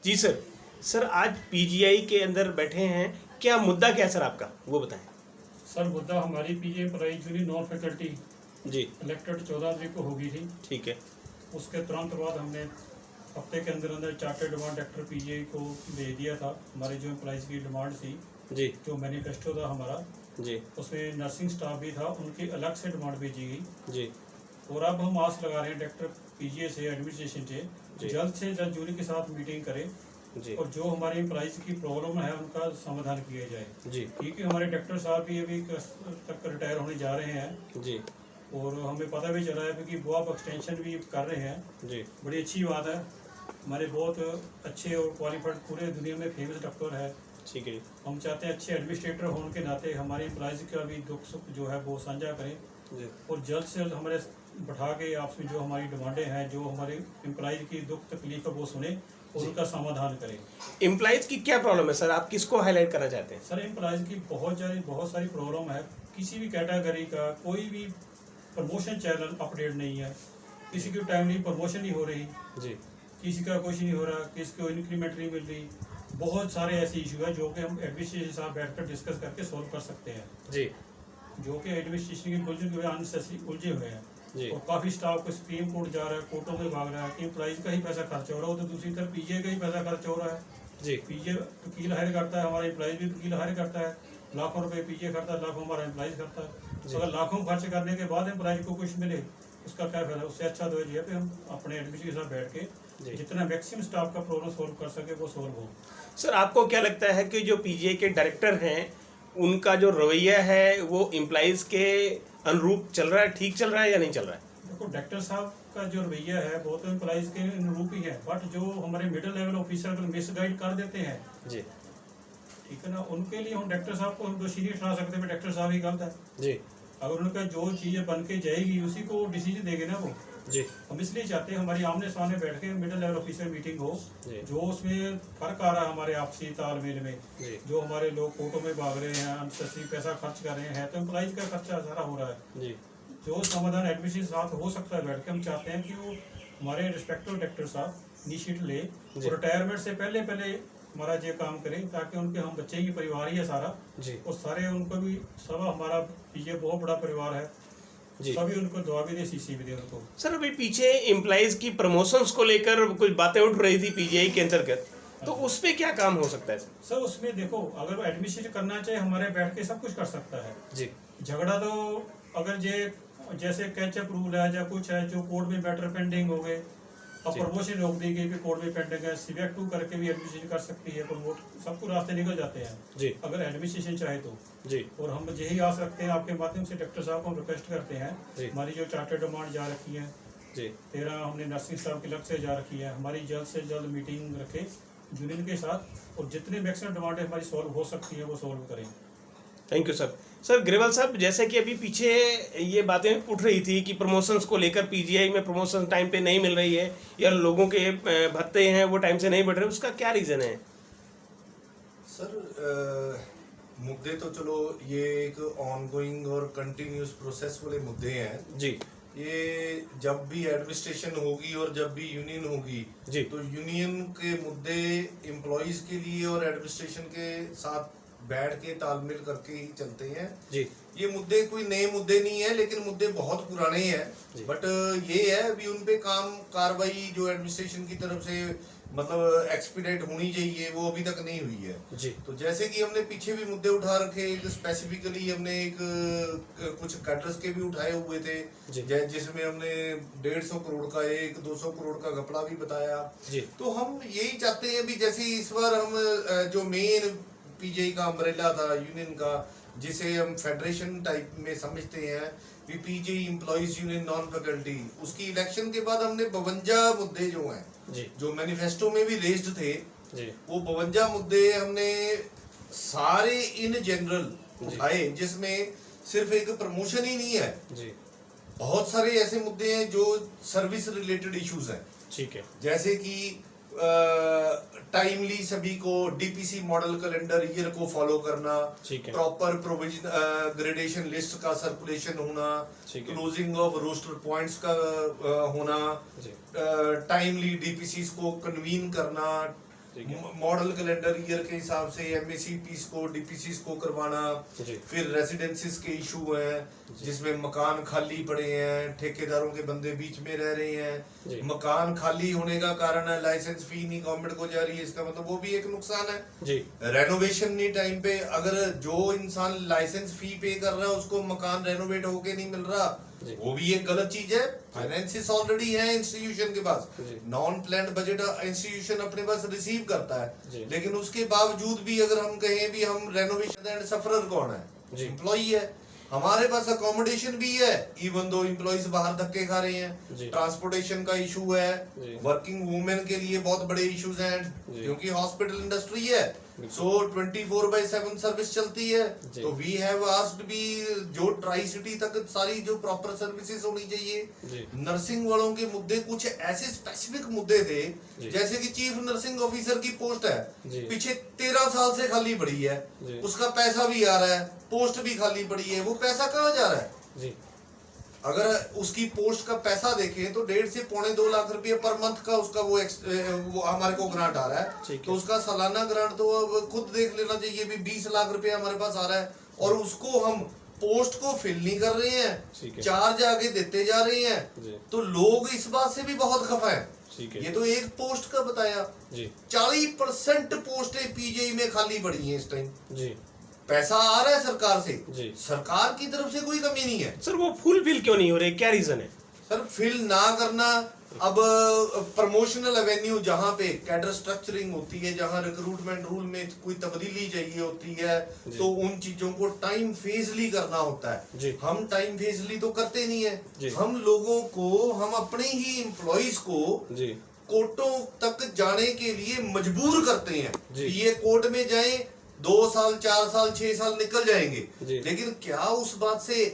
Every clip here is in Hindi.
जी सर। सर आज पीजीआई के अंदर बैठे हैं, क्या मुद्दा क्या है सर आपका, वो बताएं। सर मुद्दा हमारी पीजीआई प्राइज यूनियन नॉन फैकल्टी जी इलेक्टेड 14 तारीख को होगी थी। ठीक है। उसके तुरंत बाद हमने हफ्ते के अंदर अंदर चार्टर्ड डिमांड डायरेक्टर पीजीआई को भेज दिया था। हमारी जो एम्प्लॉइज़ की डिमांड थी, जी जो मैनिफेस्टो था हमारा, जी उसमें नर्सिंग स्टाफ भी था, उनकी अलग से डिमांड भेजी गई। जी और अब हम आस लगा रहे हैं डायरेक्टर पीजीआई से, एडमिनिस्ट्रेशन जी। से जल्द यूनियन के साथ मीटिंग करें जी और जो हमारी एम्प्लॉइज़ की प्रॉब्लम है उनका समाधान किया जाए। जी क्योंकि हमारे डायरेक्टर साहब भी अभी तक रिटायर होने जा रहे हैं जी और हमें पता भी चला है कि वो आप एक्सटेंशन भी कर रहे हैं। जी बड़ी अच्छी बात है। हमारे बहुत अच्छे और क्वालिफाइड पूरे दुनिया में फेमस डॉक्टर है। ठीक है हम चाहते हैं अच्छे एडमिनिस्ट्रेटर होने के नाते हमारे एम्प्लॉइज़ का भी दुख सुख जो है वो साझा करें जी और जल्द से जल्द हमारे बैठा के आपस में जो हमारी डिमांडें हैं, जो हमारे एम्प्लॉइज़ की दुख तकलीफ है वो सुने और उनका समाधान करें। एम्प्लॉइज की क्या प्रॉब्लम है सर, आप किसको हाईलाइट करना चाहते हैं। सर एम्प्लॉइज़ की बहुत सारी प्रॉब्लम है। किसी भी कैटेगरी का कोई भी प्रमोशन चैनल अपडेट नहीं है, किसी की टाइमली प्रमोशन नहीं हो रही, जी किसी का कुछ नहीं हो रहा, किसी को इंक्रीमेंट नहीं मिल रही। बहुत सारे ऐसे इशू है जो कि हम एडमिनिस्ट्रेशन साथ बैठकर डिस्कस करके सॉल्व कर सकते हैं, जी जो कि एडमिनिस्ट्रेशन की उलझन की वजह अननेसेसरी उलझे हुए हैं। जी और काफ़ी स्टाफ को सुप्रीम कोर्ट जा रहा है, कोर्टों में भाग रहा है कि एम्प्लॉइज़ का ही पैसा खर्च हो रहा है, तो दूसरी तरफ पीजीआई का ही पैसा खर्च हो रहा है। जी पीजीआई वकील हायर करता है, हमारा एम्प्लॉइज भी वकील हायर करता है, लाखों रुपए पीजीआई करता है, लाखों हमारा एम्प्लॉइज करता है। तो अगर लाखों खर्च करने के बाद एम्प्लॉइज को कुछ मिले उसका क्या फायदा। उससे अच्छा तो ये है कि हम अपने एडमिनिस्ट्रेशन के साथ बैठ के जितना मैक्सिमम स्टाफ का प्रॉब्लम सॉल्व कर सके वो सॉल्व हो। सर आपको क्या लगता है कि जो पीजीआई के डायरेक्टर हैं उनका जो रवैया है वो एम्प्लॉइज के अनुरूप चल रहा है, ठीक चल रहा है या नहीं चल रहा है। देखो डॉक्टर साहब का जो रवैया है वो तो एम्प्लॉइज के अनुरूप ही है, बट जो हमारे मिडिल लेवल ऑफिसर अगर मिसगाइड कर देते हैं, जी ठीक है ना, उनके लिए हम डॉक्टर साहब को हम दोषी नहीं ठहरा सकते, डॉक्टर साहब ही गलत है। जी अगर उनका जो चीज़ बन के जाएगी उसी को डिसीजन देंगे ना वो। जी हम इसलिए चाहते हैं हमारी आमने सामने बैठ के मिडिल लेवल ऑफिसर मीटिंग हो, जी जो उसमें फर्क आ रहा है हमारे आपसी तालमेल में। जी जो हमारे लोग कोर्टों में भाग रहे हैं, अनसेसरी पैसा खर्च कर रहे हैं, तो एम्प्लॉइज का खर्चा सारा हो रहा है। जी जो समाधान एडमिशन के साथ हो सकता है बैठ के, हम चाहते हैं कि वो हमारे रिस्पेक्टिव डायरेक्टर साहब इनिशिएटिव ले और रिटायरमेंट से पहले पहले हमारा ये काम करें, ताकि उनके हम बच्चे की परिवार ही है सारा, जी और सारे उनको भी सब हमारा ये बहुत बड़ा परिवार है, जी सभी उनको दुआ भी दे, सीसी भी दे उनको। सर अभी पीछे एम्प्लॉइज की प्रमोशंस को लेकर कुछ बातें उठ रही थी पीजीआई के अंतर्गत, तो उस पे क्या काम हो सकता है सर। सर उसमें देखो, अगर वो एडमिनिस्ट्रेशन करना चाहे हमारे बैठ के सब कुछ कर सकता है। जी झगड़ा तो अगर ये जैसे कैचअप रूल है या कुछ है जो कोर्ट में मैटर पेंडिंग हो गए, अब प्रमोशन रोक दी गई कि कोर्ट में पेंडिंग है, सीबीआई 2 करके भी एडमिनिस्ट्रेशन कर सकती है, प्रमोट सबको रास्ते निकल जाते हैं जी अगर एडमिनिस्ट्रेशन चाहे तो। जी और हम यही आस रखते हैं आपके माध्यम से डॉक्टर साहब को हम रिक्वेस्ट करते हैं, हमारी जो चार्टर डिमांड जा रखी है जी 13 हमने नर्सिंग स्टाफ की अलग से जा रखी है, हमारी जल्द से जल्द मीटिंग रखें यूनियन के साथ और जितने मैक्सिमम डिमांडें हमारी सॉल्व हो सकती है वो सॉल्व करें। Thank you sir. Sir Grewal साहब, जैसे कि अभी पीछे ये बातें उठ रही थी कि प्रमोशंस को लेकर पीजीआई में प्रमोशन टाइम पे नहीं मिल रही है या लोगों के भत्ते हैं वो टाइम से नहीं बढ़ रहे, उसका क्या रीज़न है। सर मुद्दे तो चलो ये एक ऑनगोइंग और कंटिन्यूस प्रोसेस वाले मुद्दे हैं जी। ये जब भी एडमिनिस्ट्रेशन होगी और जब भी यूनियन होगी जी तो यूनियन के मुद्दे एम्प्लॉयज के लिए और एडमिनिस्ट्रेशन के साथ बैठ के तालमेल करके ही चलते हैं जी। ये मुद्दे कोई नए मुद्दे नहीं है, लेकिन मुद्दे बहुत पुराने हैं। बट ये है अभी उन पे काम कार्रवाई जो एडमिनिस्ट्रेशन की तरफ से मतलब एक्सपीडिएट होनी चाहिए वो अभी तक नहीं हुई है जी। तो जैसे कि हमने पीछे भी मुद्दे उठा रखे, एक स्पेसिफिकली हमने एक कुछ कैडर्स के भी उठाए हुए थे जिसमें हमने 150 करोड़ का एक 200 करोड़ का घपला भी बताया जी। तो हम यही चाहते हैं भी जैसे इस बार हम जो मेन पीजीआई का अम्ब्रेला था यूनियन का, जिसे हम फेडरेशन टाइप में समझते हैं, PGI employees union non faculty, उसकी इलेक्शन के बाद हमने 52 मुद्दे जो हैं जो मैनिफेस्टो में भी रेज्ड थे वो 52 मुद्दे हमने सारे इन जनरल उठाए, जिसमें सिर्फ एक प्रमोशन ही नहीं है जी। बहुत सारे ऐसे मुद्दे हैं जो सर्विस रिलेटेड इश्यूज हैं, ठीक है, जैसे कि टाइमली सभी को डीपीसी मॉडल कैलेंडर ईयर को फॉलो करना, प्रॉपर प्रोविजन ग्रेडेशन लिस्ट का सर्कुलेशन होना, क्लोजिंग ऑफ रोस्टर पॉइंट्स का होना, टाइमली डीपीसीज को कन्वीन करना, मॉडल कैलेंडर ईयर के हिसाब से एमएसीपीस को डीपीसीस को करवाना, जी। फिर रेसिडेंसीज के इशू हैं जिसमें मकान खाली पड़े हैं, ठेकेदारों के बंदे बीच में रह रहे जी। हैं, मकान खाली होने का कारण है लाइसेंस फी नहीं गवर्नमेंट को जा रही है, इसका मतलब वो भी एक नुकसान है। जी। रेनोवेशन नहीं टाइम पे, अगर जो इंसान लाइसेंस फी पे कर रहा है उसको मकान रेनोवेट होके नहीं मिल रहा, जी। वो भी एक गलत चीज है। फाइनेंसिस ऑलरेडी है इंस्टीट्यूशन के पास, जी। नॉन प्लान्ड बजट इंस्टीट्यूशन अपने पास रिसीव करता जी। है, लेकिन उसके बावजूद भी अगर हम कहें भी हम रेनोवेशन एंड सफरर कौन है? जी। एम्प्लॉई है। हमारे पास अकोमोडेशन भी है, इवन दो एम्प्लॉइज बाहर धक्के खा रहे हैं, जी। ट्रांसपोर्टेशन का इशू है, जी। वर्किंग वुमेन के लिए बहुत बड़े इश्यूज हैं जी। क्योंकि हॉस्पिटल इंडस्ट्री है, सो 24/7 सर्विस चलती है। जी। तो वी हैव आस्क्ड भी जो ट्राई सिटी तक सारी जो प्रॉपर सर्विसेज होनी चाहिए। जी। नर्सिंग वालों के मुद्दे कुछ ऐसे स्पेसिफिक मुद्दे थे, जी। जैसे कि चीफ नर्सिंग ऑफिसर की पोस्ट है, जी। पीछे 13 साल से खाली पड़ी है, जी। उसका पैसा भी आ रहा है, पोस्ट भी खाली पड़ी है, वो पैसा कहाँ जा रहा है? जी। अगर उसकी पोस्ट का पैसा देखें तो 1.5 से पौने 2 लाख रुपए पर मंथ का उसका वो हमारे को ग्रांट आ रहा है, ठीक है। तो उसका सालाना ग्रांट तो अब खुद देख लेना चाहिए भी 20 लाख रुपए हमारे पास आ रहा है, और उसको हम पोस्ट को फिल नहीं कर रहे ठीक हैं, है। चार्ज आगे देते जा रहे जी। हैं, तो लोग इस बात से भी बहुत खफा है। ठीक है। ये तो एक पोस्ट का बताया, जी। 40% पोस्टें पीजीआई में खाली पड़ी हैं इस टाइम। जी। पैसा आ रहा है सरकार से, जी। सरकार की तरफ से कोई कमी नहीं है। सर वो फुल फिल क्यों नहीं हो रहे, क्या रीजन है? सर फिल ना करना, अब प्रमोशनल एवेन्यू जहाँ पे कैडर स्ट्रक्चरिंग होती है, जहाँ रिक्रूटमेंट रूल में कोई तब्दीली चाहिए होती है, तो उन चीजों को टाइम फेजली करना होता है। जी। हम टाइम फेजली तो करते नहीं जी। है, हम लोगों को, हम अपने ही एम्प्लॉइज को जी। कोर्टों तक जाने के लिए मजबूर करते हैं जी। कि ये कोर्ट में जाएं, 2 साल 4 साल 6 साल निकल जाएंगे, जी। लेकिन क्या उस बात से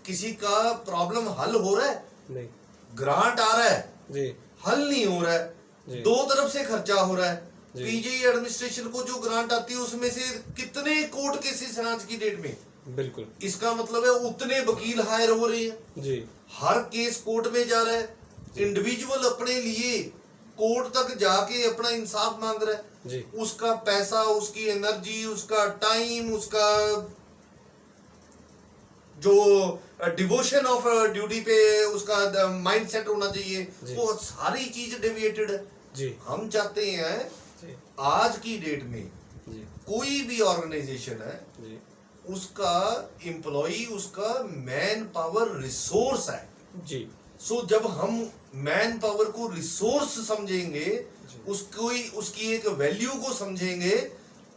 किसी का प्रॉब्लम हल हो रहा है? नहीं। ग्रांट आ रहा है, जी। हल नहीं हो रहा जी। है, दो तरफ से खर्चा हो रहा है। जी। पीजीआई एडमिनिस्ट्रेशन को जो ग्रांट आती है उसमें से कितने कोर्ट केसेस हैं आज की डेट में? बिल्कुल। इसका मतलब है उतने वकील हायर हो रहे हैं, जी। हर केस कोर्ट में जा रहा है, इंडिविजुअल अपने लिए कोर्ट तक जाके अपना इंसाफ मांग रहा है, जी। उसका पैसा, उसकी एनर्जी, उसका टाइम, उसका जो डिवोशन ऑफ ड्यूटी पे उसका माइंड सेट होना चाहिए, जी। वो सारी चीज डेविएटेड है। जी। हम चाहते हैं जी। आज की डेट में जी। कोई भी ऑर्गेनाइजेशन है, जी। उसका एम्प्लॉय उसका मैन पावर रिसोर्स है। जी। सो जब हम मैन पावर को रिसोर्स समझेंगे, उसको उसकी एक वैल्यू को समझेंगे,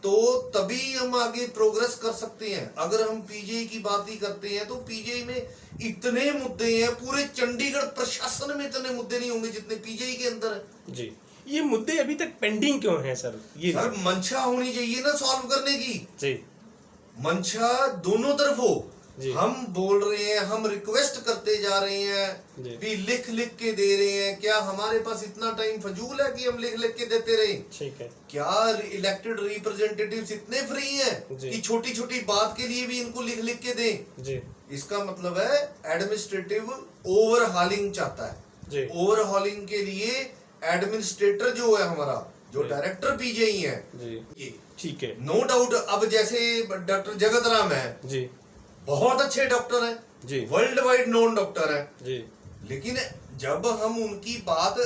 तो तभी हम आगे प्रोग्रेस कर सकते हैं। अगर हम पीजीआई की बात ही करते हैं तो पीजीआई में इतने मुद्दे हैं, पूरे चंडीगढ़ प्रशासन में इतने मुद्दे नहीं होंगे जितने पीजीआई के अंदर है। जी। ये मुद्दे अभी तक पेंडिंग क्यों हैं सर? ये सर मंशा होनी चाहिए ना सॉल्व करने की, जी। मंशा दोनों तरफ हो। जी। हम बोल रहे हैं, हम रिक्वेस्ट करते जा रहे जी। हैं, भी लिख लिख के दे रहे हैं, क्या हमारे पास इतना टाइम फजूल है कि हम लिख लिख के देते रहे? ठीक है। क्या इलेक्टेड रिप्रेजेंटेटिव्स इतने फ्री हैं जी। कि छोटी छोटी बात के लिए भी इनको लिख लिख के दें? जी। इसका मतलब है एडमिनिस्ट्रेटिव ओवरहॉलिंग चाहता है। जी। ओवरहॉलिंग के लिए एडमिनिस्ट्रेटर जो है हमारा, जो जी। डायरेक्टर पीजीआई है, जी। ये ठीक है। No doubt. अब जैसे डॉक्टर जगत राम है, जी। बहुत अच्छे डॉक्टर हैं, जी। वर्ल्ड वाइड नोन डॉक्टर हैं, जी। लेकिन जब हम उनकी बात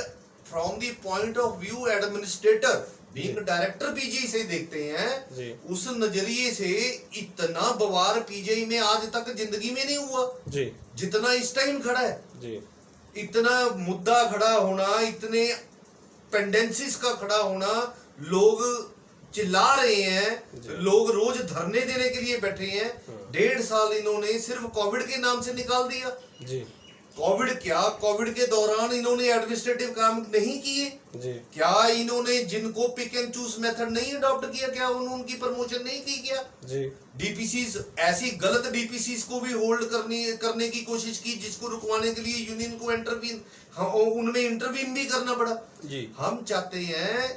from the point of view administrator being director PGI से देखते हैं, जी। उस नजरिए से इतना बवार पीजीआई में आज तक जिंदगी में नहीं हुआ जी। जितना इस टाइम खड़ा है। जी। इतना मुद्दा खड़ा होना, इतने पेंडेंसीज का खड़ा होना, लोग चिल्ला रहे हैं, लोग रोज धरने देने के लिए बैठे हैं। 1.5 साल इन्होंने सिर्फ कोविड के नाम से निकाल दिया। जी। कोविड क्या, कोविड के दौरान इन्होंने एडमिनिस्ट्रेटिव काम नहीं किए? जी। क्या इन्होंने जिनको पिक एंड चूज मेथड नहीं अडॉप्ट किया, क्या उन्होंने उनकी प्रमोशन नहीं की? क्या जी। डीपीसीज, ऐसी गलत डीपीसीज को भी होल्ड करने की कोशिश की जिसको रुकवाने के लिए यूनियन को उनमें इंटरवीन भी करना पड़ा। जी। हम चाहते हैं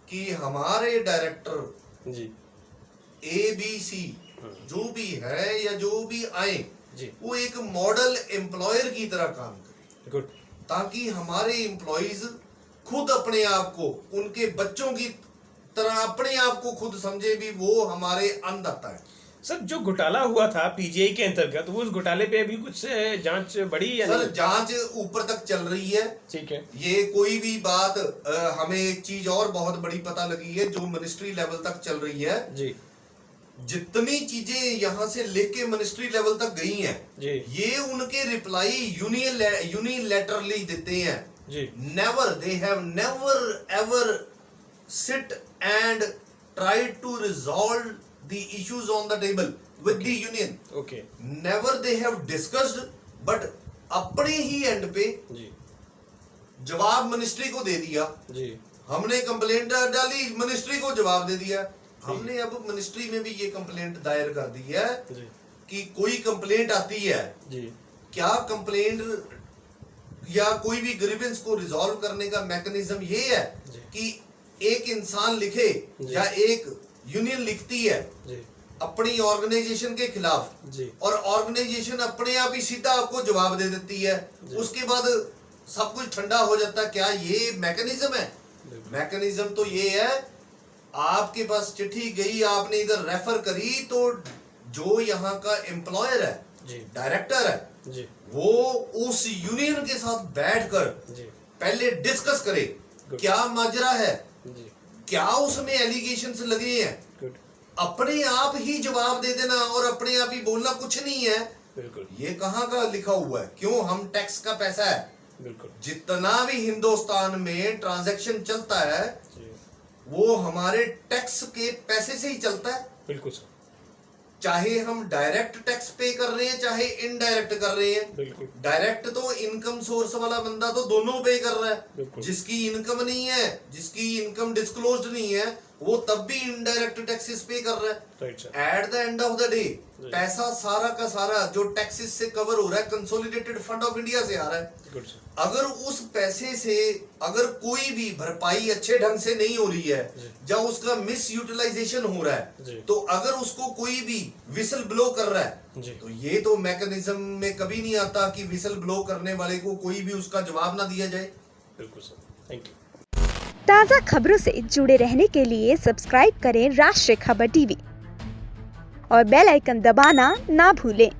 कि हमारे डायरेक्टर जी। ABC जो भी है या जो भी आए, जी। वो एक मॉडल एम्प्लॉयर की तरह काम करे, गुड। ताकि हमारे एम्प्लॉइज खुद अपने आप को, उनके बच्चों की तरह अपने आप को खुद समझे भी वो हमारे अन्नदाता है। सर जो घोटाला हुआ था पीजीआई के अंतर्गत, वो उस घोटाले पे अभी कुछ जांच बढ़ी या सर नहीं? जांच ऊपर तक चल रही है। ठीक है। ये कोई भी बात हमें एक चीज और बहुत बड़ी पता लगी है जो मिनिस्ट्री लेवल तक चल रही है जी जितनी चीजें यहाँ से लेके मिनिस्ट्री लेवल तक गई हैं जी ये उनके रिप्लाई यूनिलैटरली देते हैं। जी never they have never ever sit and try to resolve the issues on the table with the union. Okay Never they have discussed, but अपने ही एंड पे जी जवाब मिनिस्ट्री को दे दिया। जी हमने कंप्लेंट डाली, मिनिस्ट्री को जवाब दे दिया। हमने अब मिनिस्ट्री में भी ये कंप्लेंट दायर कर दी है जी कि कोई कंप्लेंट आती है, जी क्या कंप्लेंट या कोई भी ग्रीवेंस को रिजॉल्व करने का मैकेनिज्म ये है जी। कि एक इंसान लिखे जी। या एक यूनियन लिखती है जी अपनी ऑर्गेनाइजेशन के खिलाफ जी और ऑर्गेनाइजेशन अपने आप ही सीधा आपको जवाब दे देती है, उसके बाद सब कुछ ठंडा हो जाता है। क्या ये मैकेनिज्म है? मैकेनिज्म तो ये है, आपके पास चिट्ठी गई, आपने इधर रेफर करी, तो जो यहाँ का एम्प्लॉयर है, जी डायरेक्टर है, जी वो उस यूनियन के साथ बैठकर जी पहले डिस्कस करे Good. क्या माजरा है, जी क्या उसमें एलिगेशंस लगे हैं, गुड अपने आप ही जवाब दे देना और अपने आप ही बोलना कुछ नहीं है। बिल्कुल ये कहाँ का लिखा हुआ है? क्यों? हम टैक्स का पैसा है, बिल्कुल जितना भी हिंदुस्तान में ट्रांजैक्शन चलता है जी वो हमारे टैक्स के पैसे से ही चलता है। बिल्कुल सर चाहे हम डायरेक्ट टैक्स पे कर रहे हैं चाहे इनडायरेक्ट कर रहे हैं। बिल्कुल डायरेक्ट तो इनकम सोर्स वाला बंदा तो दोनों पे कर रहा है, बिल्कुल। जिसकी इनकम नहीं है, जिसकी इनकम डिस्क्लोज्ड नहीं है, वो तब भी इनडायरेक्ट टैक्सेस पे कर रहा है। Right sir at the end of the day पैसा सारा का सारा जो टैक्सेस से कवर हो रहा है कंसोलिडेटेड फंड ऑफ इंडिया से आ रहा है। गुड सर अगर उस पैसे से अगर कोई भी भरपाई अच्छे ढंग से नहीं हो रही है या उसका मिस यूटिलाइजेशन हो रहा जी। है, तो अगर उसको कोई भी विसल ब्लो कर रहा है जी तो ये तो मैकेनिज्म में कभी नहीं आता कि विसल ब्लो करने वाले को कोई भी उसका जवाब ना दिया जाए। बिल्कुल सर थैंक यू। ताज़ा खबरों से जुड़े रहने के लिए सब्सक्राइब करें राष्ट्रीय खबर टीवी और बेल आइकन दबाना ना भूलें।